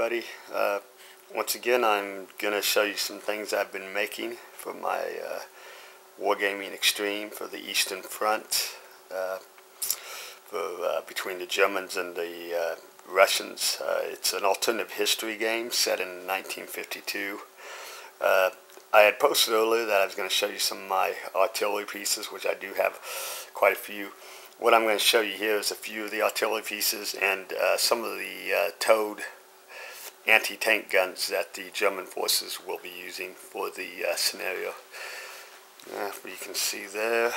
everybody. Once again, I'm going to show you some things I've been making for my Wargaming Extreme for the Eastern Front, between the Germans and the Russians. It's an alternative history game set in 1952. I had posted earlier that I was going to show you some of my artillery pieces, which I do have quite a few. What I'm going to show you here is a few of the artillery pieces and some of the towed anti-tank guns that the German forces will be using for the scenario. You can see there,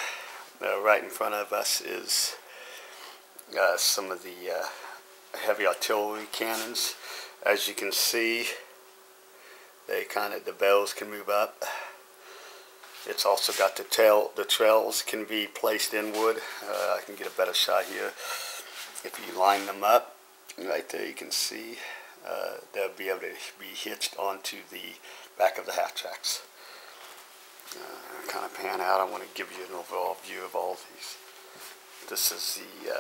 right in front of us is some of the heavy artillery cannons. As you can see, the barrels can move up. It's also got the trails can be placed inward. I can get a better shot here. If you line them up, right there you can see they'll be able to be hitched onto the back of the half tracks. Kind of pan out. I want to give you an overall view of all these. This is the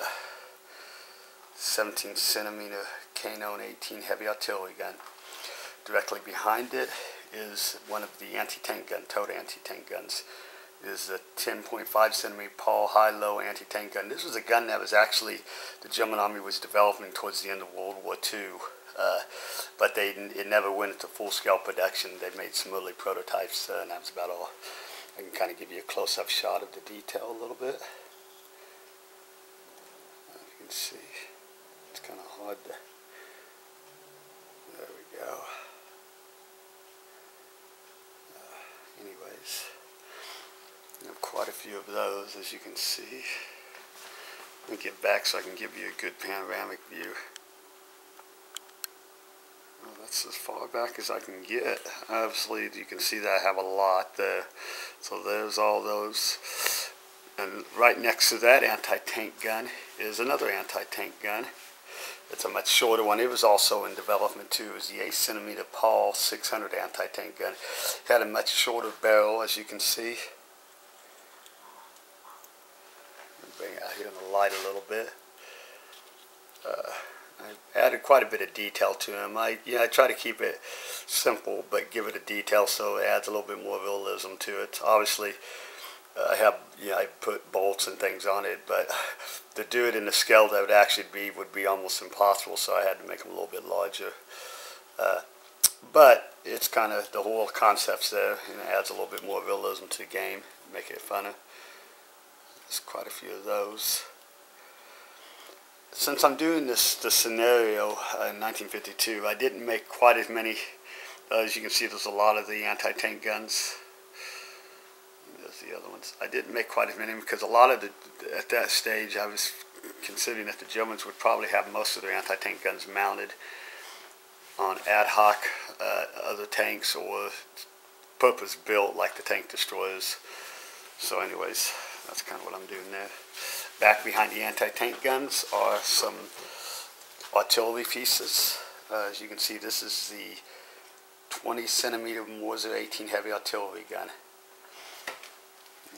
17 centimeter Canon 18 heavy artillery gun. Directly behind it is one of the anti-tank gun, towed anti-tank guns. This is a 10.5 centimeter Paul high-low anti-tank gun. This was a gun that was actually the German army was developing towards the end of World War II, but it never went into full-scale production. They made some early prototypes, and that was about all. I can kind of give you a close-up shot of the detail a little bit. You can see it's kind of hard to. There we go. Anyways, I have quite a few of those, as you can see. Let me get back so I can give you a good panoramic view. Well, that's as far back as I can get. Obviously, you can see that I have a lot there. So there's all those. And right next to that anti-tank gun is another anti-tank gun. It's a much shorter one. It was also in development too. It was the 8 centimeter Paul 600 anti-tank gun. It had a much shorter barrel, as you can see. Bring it out here in the light a little bit. I added quite a bit of detail to them. I try to keep it simple, but give it a detail so it adds a little bit more realism to it. Obviously, I put bolts and things on it, but to do it in the scale that would be almost impossible, so I had to make them a little bit larger. But it's kind of the whole concept's there, and it adds a little bit more realism to the game, make it funner. There's quite a few of those. Since I'm doing the scenario in 1952, I didn't make quite as many. As you can see, there's a lot of the anti-tank guns. The other ones. I didn't make quite as many because a lot of at that stage I was considering that the Germans would probably have most of their anti-tank guns mounted on ad hoc other tanks or purpose built like the tank destroyers. So anyways, that's kind of what I'm doing there. Back behind the anti-tank guns are some artillery pieces. As you can see, this is the 20 centimeter Mauser 18 heavy artillery gun.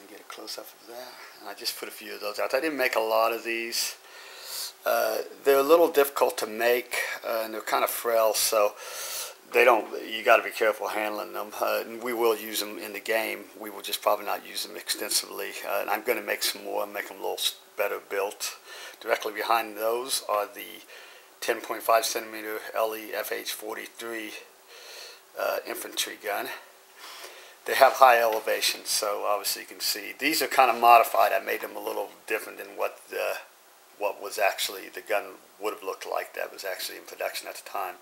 Get a close-up of that, and I just put a few of those out. I didn't make a lot of these. They're a little difficult to make, and they're kind of frail, so you got to be careful handling them. And we will use them in the game. We will just probably not use them extensively. And I'm going to make some more and make them a little better built. Directly behind those are the 10.5 centimeter LE FH-43 infantry gun. They have high elevation, so obviously you can see these are kind of modified. I made them a little different than what was actually the gun would have looked like that was actually in production at the time,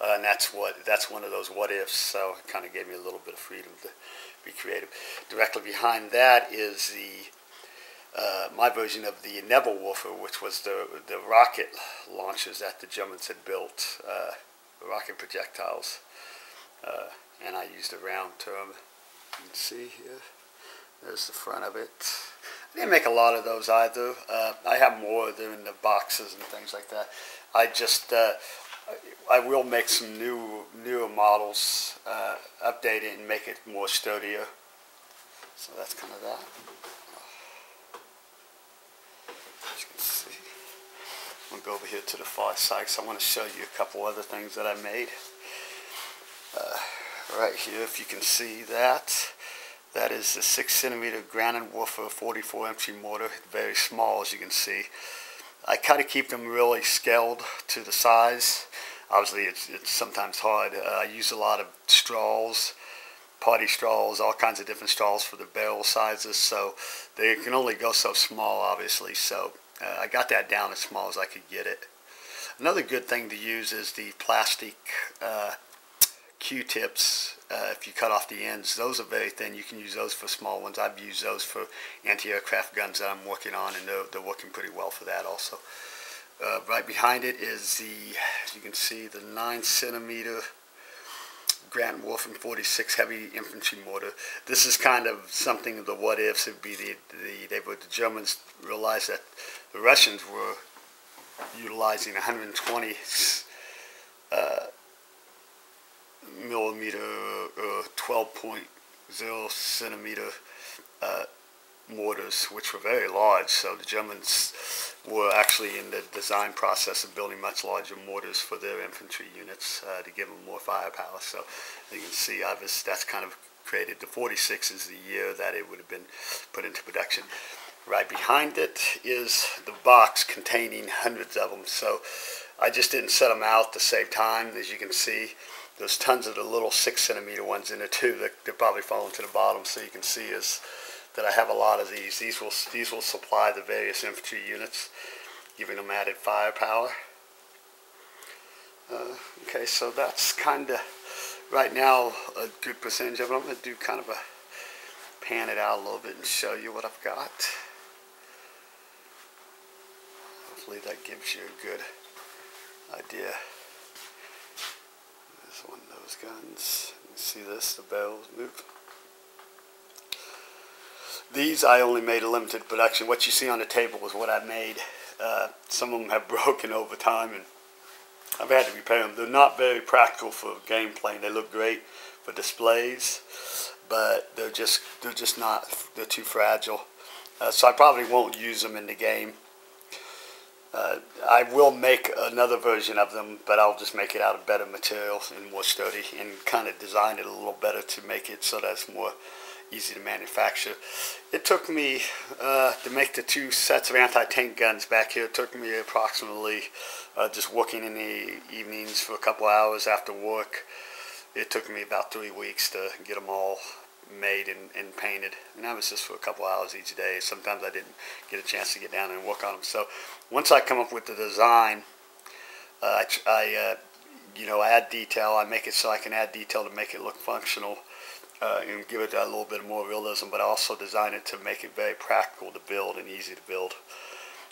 and that's one of those what ifs. So it kind of gave me a little bit of freedom to be creative. Directly behind that is my version of the Nebelwerfer, which was the rocket launchers that the Germans had built, rocket projectiles, and I used a round term. You can see here, there's the front of it. I didn't make a lot of those either. I have more of them in the boxes and things like that. I will make some newer models, update it and make it more sturdier. So that's kind of that. As you can see. I'll go over here to the far side because I want to show you a couple other things that I made. Right here, if you can see that, that is the 6cm granite woofer 44 inch mortar, very small as you can see. I kind of keep them really scaled to the size. Obviously it's sometimes hard. I use a lot of straws, party straws, all kinds of different straws for the barrel sizes, so they can only go so small obviously, so I got that down as small as I could get it. Another good thing to use is the plastic Q-tips. If you cut off the ends, those are very thin. You can use those for small ones. I've used those for anti-aircraft guns that I'm working on, and they're working pretty well for that also. Right behind it is the, as you can see, the 9cm granite woofer 46 heavy infantry mortar. This is kind of something of the what ifs. It'd be the Germans realized that the Russians were utilizing 120 millimeter or 12.0 centimeter mortars, which were very large. So the Germans were actually in the design process of building much larger mortars for their infantry units to give them more firepower. So you can see that's kind of created. The 46 is the year that it would have been put into production. Right behind it is the box containing hundreds of them. So I just didn't set them out to save time. As you can see, there's tons of the little 6cm ones in there too. They're probably falling to the bottom. So you can see is that I have a lot of these. These will supply the various infantry units, giving them added firepower. Okay, so that's kind of right now a good percentage of it. I'm going to do kind of a pan it out a little bit and show you what I've got. Hopefully that gives you a good idea. There's one of those guns. You can see this, the barrels move. These I only made a limited production. What you see on the table was what I made. Some of them have broken over time and I've had to repair them. They're not very practical for gameplay. They look great for displays, but they're just not. They're too fragile. So I probably won't use them in the game. I will make another version of them, but I'll just make it out of better material and more sturdy, and kind of design it a little better to make it so that it's more easy to manufacture. It took me to make the two sets of anti-tank guns back here. It took me approximately just working in the evenings for a couple hours after work. It took me about 3 weeks to get them all made and painted, and that was just for a couple hours each day. Sometimes I didn't get a chance to get down and work on them. So once I come up with the design, I add detail. I make it so I can add detail to make it look functional and give it a little bit more realism, but I also design it to make it very practical to build and easy to build.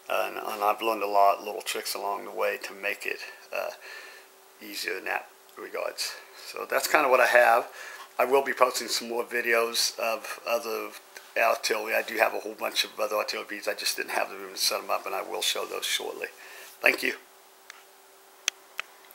And I've learned a lot of little tricks along the way to make it easier in that regards. So that's kind of what I have. I will be posting some more videos of other artillery. I do have a whole bunch of other artillery pieces. I just didn't have the room to set them up, and I will show those shortly. Thank you.